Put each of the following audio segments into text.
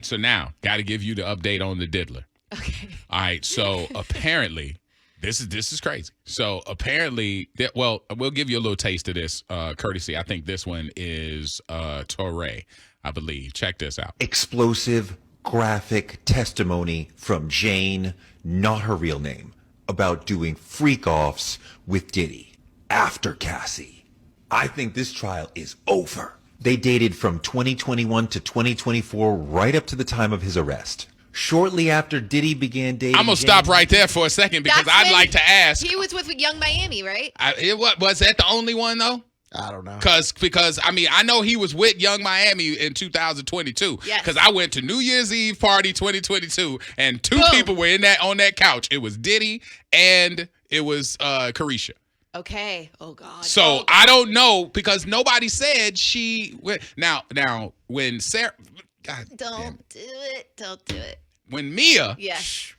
So now, got to give you the update on the diddler. Okay. All right. So apparently, this is crazy. So apparently, we'll give you a little taste of this courtesy. I think this one is Torre, I believe. Check this out. Explosive, graphic testimony from Jane, not her real name, about doing freak-offs with Diddy after Cassie. I think this trial is over. They dated from 2021 to 2024, right up to the time of his arrest. Shortly after Diddy began dating, I'm gonna stop right there for a second because I'd like to ask. He was with Young Miami, right? Was that the only one though? I don't know. Because I mean, I know he was with Young Miami in 2022. Yes. Because I went to New Year's Eve party 2022, and two people were on that couch. It was Diddy and it was Carisha. Okay. Oh God. So I don't know because nobody said she. Now when Sarah. God Don't do it. Don't do it. When Mia. Yes.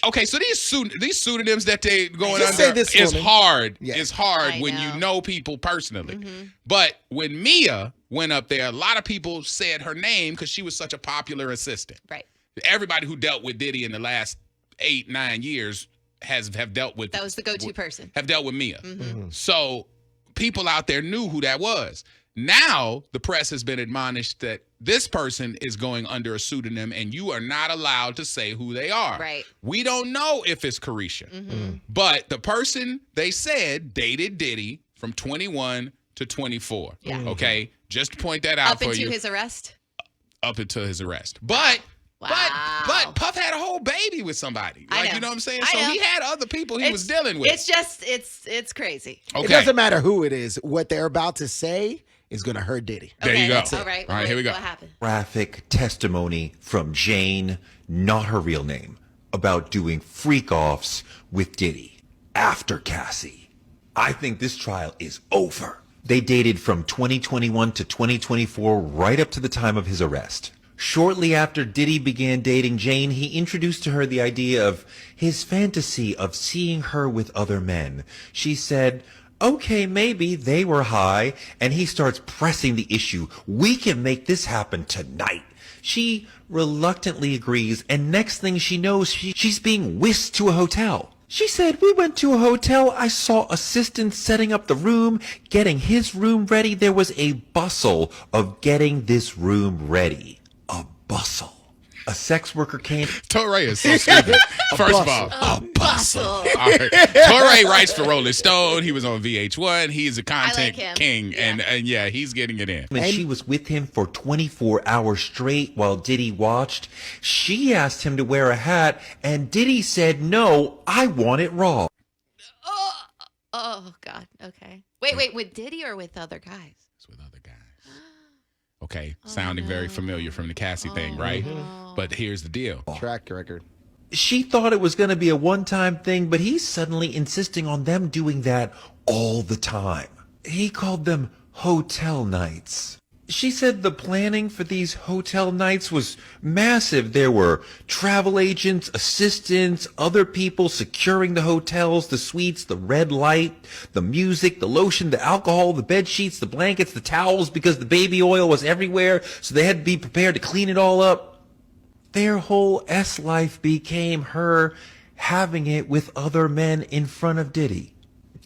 Okay, so these pseudonyms that they going Just under say this is woman. hard. Yeah. It's hard I when know. you know people personally. But when Mia went up there, a lot of people said her name because she was such a popular assistant. Right. Everybody who dealt with Diddy in the last 8-9 years have dealt with. That was the go-to person. Have dealt with Mia. So people out there knew who that was. Now the press has been admonished that this person is going under a pseudonym and you are not allowed to say who they are. Right. We don't know if it's Carisha. But the person they said dated Diddy from 21 to 24. Yeah. Okay? Just to point that out Up for into you. his arrest. Up until his arrest. But Wow. but Puff had a whole baby with somebody. I Like, know. you know what I'm saying? I So know. he had other people he was dealing with. It's just it's crazy. Okay. It doesn't matter who it is. What they're about to say is going to hurt Diddy. There you go. All right. All right, here we go. What happened? graphic testimony from Jane, not her real name, about doing freak-offs with Diddy after Cassie. I think this trial is over. They dated from 2021 to 2024, right up to the time of his arrest. Shortly after Diddy began dating Jane, he introduced to her the idea of his fantasy of seeing her with other men. She said, okay, maybe they were high, and he starts pressing the issue. We can make this happen tonight. She reluctantly agrees, and next thing she knows, she's being whisked to a hotel. She said, we went to a hotel. I saw assistants setting up the room, getting his room ready. There was a bustle of getting this room ready. A bustle. A sex worker came. Torre is so stupid. First of all, a bustle. All right. Torre writes for Rolling Stone. He was on VH1. He is a content him. king. Yeah. And yeah, he's getting it in. And she was with him for 24 hours straight while Diddy watched. She asked him to wear a hat, and Diddy said, no, I want it raw. Oh God. Okay. Wait. With Diddy or with other guys? It's with other guys. Okay, sounding very familiar from the Cassie thing, right? But here's the deal. Track record. She thought it was going to be a one-time thing, but he's suddenly insisting on them doing that all the time. He called them hotel nights. She said the planning for these hotel nights was massive. There were travel agents, assistants, other people securing the hotels, the suites, the red light, the music, the lotion, the alcohol, the bed sheets, the blankets, the towels, because the baby oil was everywhere, so they had to be prepared to clean it all up. Their whole S-life became her having it with other men in front of Diddy.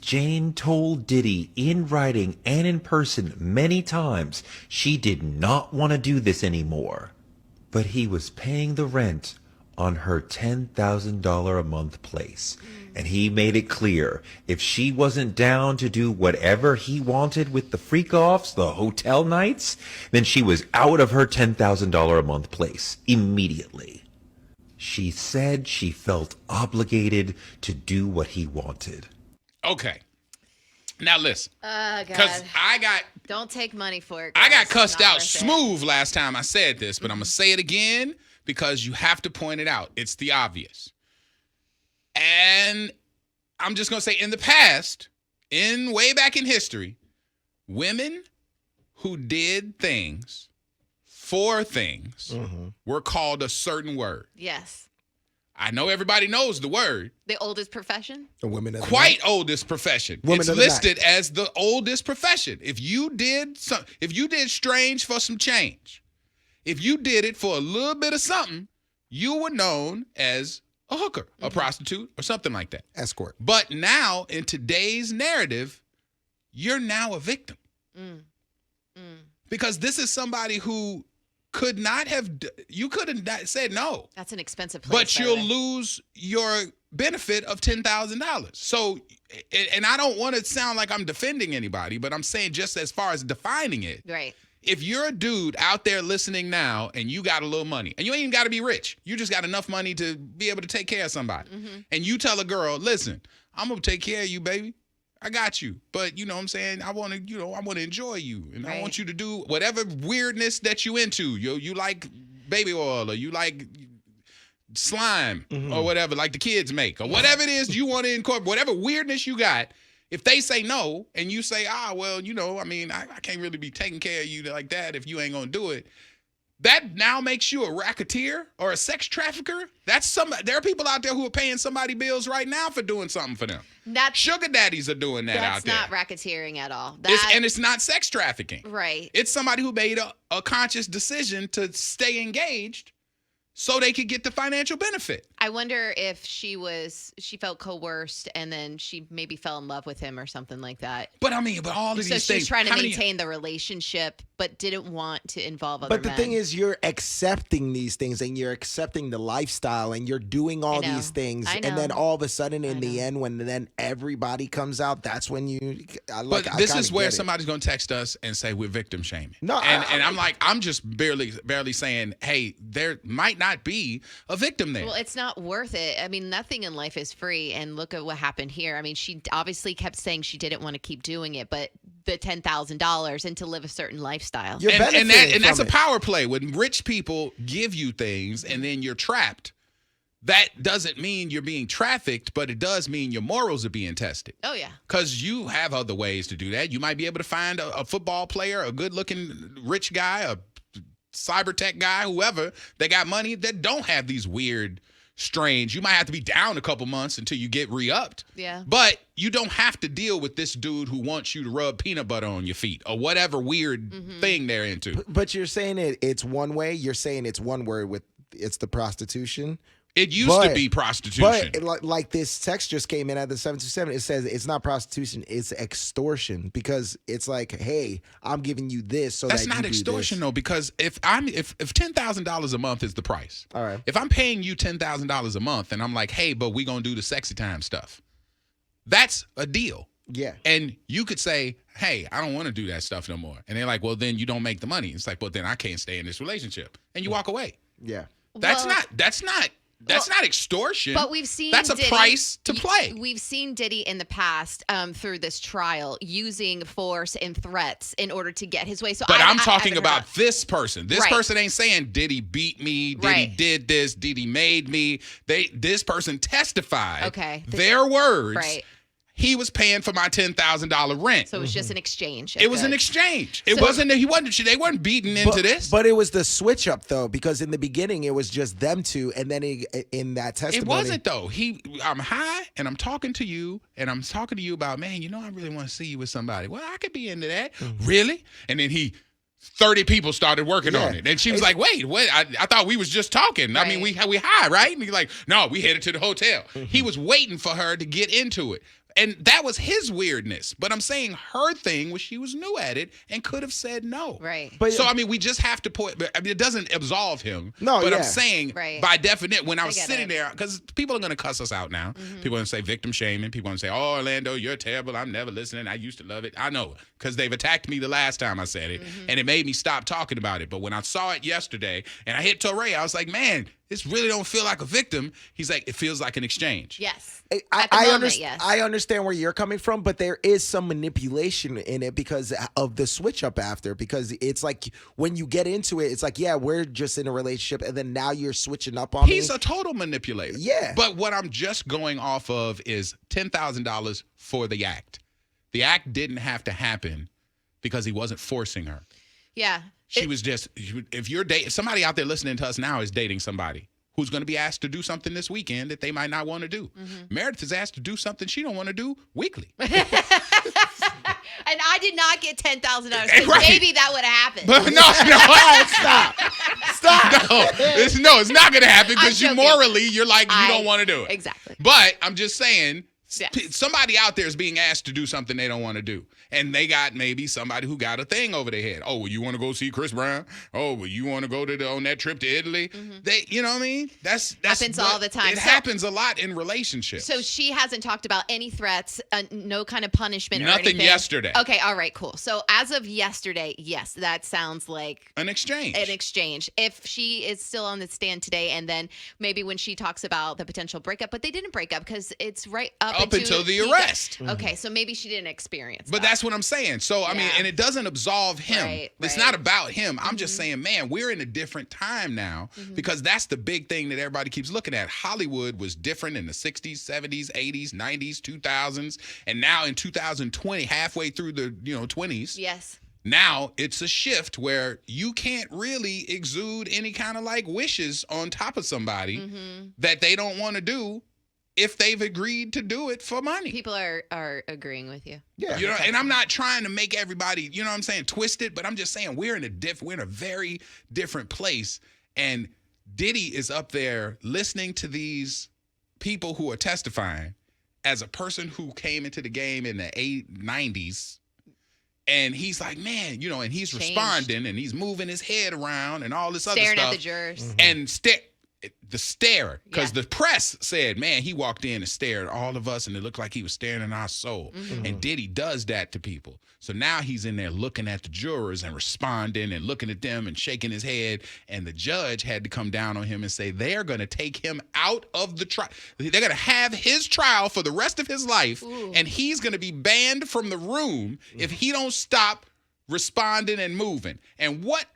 Jane told Diddy in writing and in person many times she did not want to do this anymore. But he was paying the rent on her $10,000 a month place. And he made it clear if she wasn't down to do whatever he wanted with the freak-offs, the hotel nights, then she was out of her $10,000 a month place immediately. She said she felt obligated to do what he wanted. Okay. Now listen. God. Because Don't take money for it. I got guys. cussed Not out worth it. smooth last time I said this, but I'm going to say it again because you have to point it out. It's the obvious. And I'm just going to say in the past, way back in history, women who did things for things were called a certain word. Yes. I know everybody knows the word. The oldest profession? The women of the Quite night. oldest profession. Woman It's of the listed as the oldest profession. If you did strange for some change, If you did it for a little bit of something, you were known as a hooker, a prostitute, or something like that. Escort. But now, in today's narrative, you're now a victim. Because this is somebody who could not have, you could have said no. That's an expensive place. But by the you'll way. lose your benefit of $10,000. So, and I don't want to sound like I'm defending anybody, but I'm saying just as far as defining it. Right. If you're a dude out there listening now and you got a little money, and you ain't even got to be rich, you just got enough money to be able to take care of somebody, and you tell a girl, listen, I'm going to take care of you, baby. I got you. But you know what I'm saying? I want to enjoy you. And I want you to do whatever weirdness that you into. You like baby oil, or you like slime, or whatever, like the kids make, or whatever it is you want to incorporate, whatever weirdness you got. If they say no and you say, well, I can't really be taking care of you like that if you ain't going to do it. That now makes you a racketeer or a sex trafficker. There are people out there who are paying somebody bills right now for doing something for them. Sugar daddies are doing that out there. That's not racketeering at all. And it's not sex trafficking. Right. It's somebody who made a conscious decision to stay engaged so they could get the financial benefit. I wonder if she felt coerced and then she maybe fell in love with him or something like that. But all of these things. So she's trying to maintain the relationship, but didn't want to involve other men. But the thing is, you're accepting these things and you're accepting the lifestyle and you're doing all these things. And then all of a sudden in the end, when then everybody comes out, that's when But this is where somebody's going to text us and say we're victim shaming. No, and I'm like, I'm just barely saying, hey, there might not be a victim there. Well, it's not worth it. I mean, nothing in life is free. And look at what happened here. I mean, she obviously kept saying she didn't want to keep doing it, but the $10,000 and to live a certain lifestyle. And that's a power play. When rich people give you things and then you're trapped, that doesn't mean you're being trafficked, but it does mean your morals are being tested. Oh, yeah. Because you have other ways to do that. You might be able to find a football player, a good-looking rich guy, a cyber tech guy, whoever, that got money that don't have these weird, strange. You might have to be down a couple months until you get re-upped. Yeah. But you don't have to deal with this dude who wants you to rub peanut butter on your feet or whatever weird thing they're into. But you're saying it's one way. You're saying it's one word it's the prostitution. It used to be prostitution. But like this text just came in at the 727. It says it's not prostitution, it's extortion, because it's like, hey, I'm giving you this so that's that not you do extortion this. though, because if $10,000 a month is the price. All right. If I'm paying you $10,000 a month and I'm like, hey, but we gonna do the sexy time stuff, that's a deal. Yeah. And you could say, hey, I don't want to do that stuff no more. And they're like, well, then you don't make the money. It's like, well, then I can't stay in this relationship. And you walk away. Yeah. That's not extortion. But we've seen that's a Diddy, price to play. We've seen Diddy in the past through this trial using force and threats in order to get his way. So, but I'm talking about this person. This Right. person ain't saying Diddy beat me, Diddy did this, Diddy made me. This person testified. Okay. Their words. Right. He was paying for my $10,000 rent. So it was just an exchange. It was an exchange. It So- wasn't. They weren't beating into this. But it was the switch up though, because in the beginning it was just them two, and then in that testimony, It wasn't though. I'm high and I'm talking to you and I'm talking to you about, man, I really want to see you with somebody. Well, I could be into that. Really? And then 30 people started working on it. And she was like, wait, I thought we was just talking. Right. I mean, we high, right? And he's like, no, we headed to the hotel. He was waiting for her to get into it. And that was his weirdness. But I'm saying her thing was she was new at it and could have said no. Right. But- So, I mean, we just have to point. I mean, it doesn't absolve him. No, But yeah. I'm saying, Right. by definition, when I was get sitting it. there, because people are going to cuss us out now. People are going to say victim shaming. People are going to say, oh, Orlando, you're terrible. I'm never listening. I used to love it. I know, because they've attacked me the last time I said it. And it made me stop talking about it. But when I saw it yesterday and I hit Torrey, I was like, man, this really don't feel like a victim. He's like, it feels like an exchange. Yes. I understand where you're coming from, but there is some manipulation in it because of the switch up after. Because it's like when you get into it, it's like, yeah, we're just in a relationship, and then now you're switching up on me. He's a total manipulator. Yeah. But what I'm just going off of is $10,000 for the act. The act didn't have to happen because he wasn't forcing her. Yeah. She was just, if you're dating, somebody out there listening to us now is dating somebody. who's going to be asked to do something this weekend that they might not want to do. Meredith is asked to do something she don't want to do weekly. And I did not get $10,000. Right. Maybe that would have happened. But stop. No, it's not going to happen because you morally, you're like, you don't want to do it. Exactly. But I'm just saying, Yes. somebody out there is being asked to do something they don't want to do. And they got maybe somebody who got a thing over their head. Oh, well, you want to go see Chris Brown? Oh, well, you want to go on that trip to Italy? They, you know what I mean? That's happens all the time. It happens a lot in relationships. So she hasn't talked about any threats, no kind of punishment or Nothing anything. yesterday. Okay, all right, cool. So as of yesterday, yes, that sounds like An exchange. If she is still on the stand today, and then maybe when she talks about the potential breakup, but they didn't break up because it's right up until the arrest. Okay, so maybe she didn't experience But that. that's what I'm saying. So, I mean, and it doesn't absolve him. It's not about him. I'm just saying, man, we're in a different time now because that's the big thing that everybody keeps looking at. Hollywood was different in the 60s, 70s, 80s, 90s, 2000s, and now in 2020, halfway through the 20s. Yes. Now it's a shift where you can't really exude any kind of like wishes on top of somebody that they don't want to do if they've agreed to do it for money. People are agreeing with you. Yeah. You know, and I'm not trying to make everybody, you know what I'm saying, twisted, but I'm just saying we're in a very different place. And Diddy is up there listening to these people who are testifying as a person who came into the game in the 90s. And he's like, man, and he's responding and he's moving his head around and all this other stuff. Staring at the jurors. And the stare, because the press said, man, he walked in and stared at all of us and it looked like he was staring in our soul. And Diddy does that to people. So now he's in there looking at the jurors and responding and looking at them and shaking his head. And the judge had to come down on him and say, they're going to take him out of the trial. They're going to have his trial for the rest of his life. And he's going to be banned from the room if he don't stop responding and moving. And what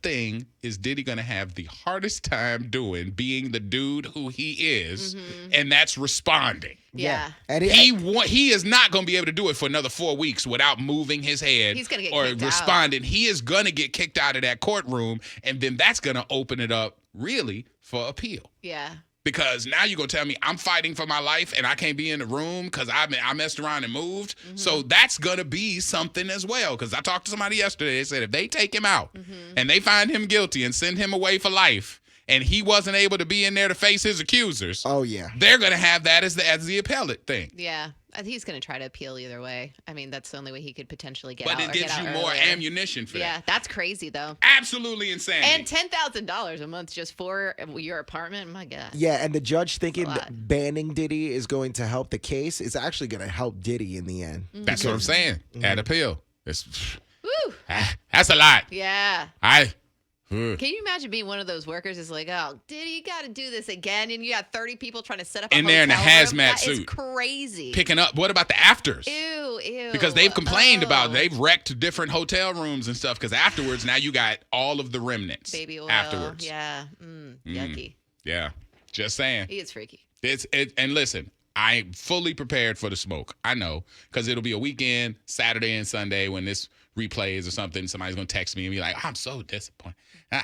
thing is Diddy going to have the hardest time doing, being the dude who he is, and that's responding? Yeah. And he is not going to be able to do it for another 4 weeks without moving his head. He's gonna get or kicked responding. He is going to get kicked out of that courtroom, and then that's going to open it up really for appeal. Yeah. Because now you're going to tell me I'm fighting for my life and I can't be in the room because I messed around and moved. So that's going to be something as well. Because I talked to somebody yesterday. They said if they take him out and they find him guilty and send him away for life and he wasn't able to be in there to face his accusers, they're going to have that as the appellate thing. Yeah. He's going to try to appeal either way. I mean, that's the only way he could potentially get out. But it gives you more ammunition for that. Yeah, that's crazy, though. Absolutely insane. And $10,000 a month just for your apartment? My God. Yeah, and the judge thinking that banning Diddy is going to help the case is actually going to help Diddy in the end. That's what I'm saying. At appeal. Woo. That's a lot. Yeah. Can you imagine being one of those workers? Is like, oh, Diddy, you got to do this again, and you got 30 people trying to set up a in there in a hotel room? hazmat suit. That is crazy. Picking up. What about the afters? Ew. Because they've complained about they've wrecked different hotel rooms and stuff. Because afterwards, now you got all of the remnants. Baby oil. Afterwards. Yeah. Yucky. Yeah. Just saying. He is freaky. And listen, I'm fully prepared for the smoke. I know, because it'll be a weekend, Saturday and Sunday, when this replays or something. Somebody's gonna text me and be like, "I'm so disappointed."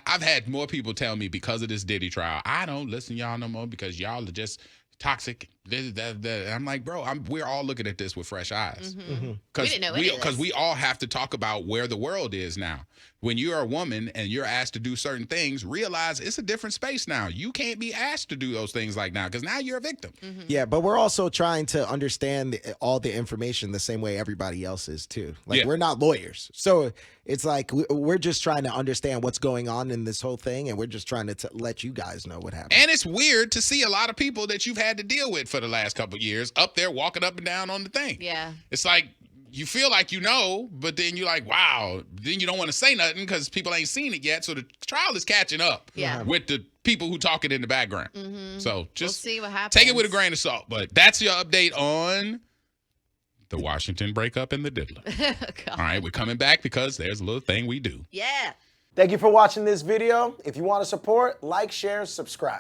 I've had more people tell me because of this Diddy trial, I don't listen to y'all no more because y'all are just toxic. I'm like, bro, we're all looking at this with fresh eyes. We didn't know any of this. Because we all have to talk about where the world is now. When you're a woman and you're asked to do certain things, realize it's a different space now. You can't be asked to do those things like now because now you're a victim. Yeah, but we're also trying to understand all the information the same way everybody else is too. Like we're not lawyers. So it's like we're just trying to understand what's going on in this whole thing, and we're just trying to let you guys know what happened. And it's weird to see a lot of people that you've had to deal with for the last couple of years up there walking up and down on the thing. Yeah. It's like you feel like you know, but then you're like, wow. Then you don't want to say nothing because people ain't seen it yet. So the trial is catching up with the people who talking in the background. So just we'll see what happens. Take it with a grain of salt. But that's your update on the Washington breakup and the diddler. All right, we're coming back because there's a little thing we do. Yeah. Thank you for watching this video. If you want to support, like, share, subscribe.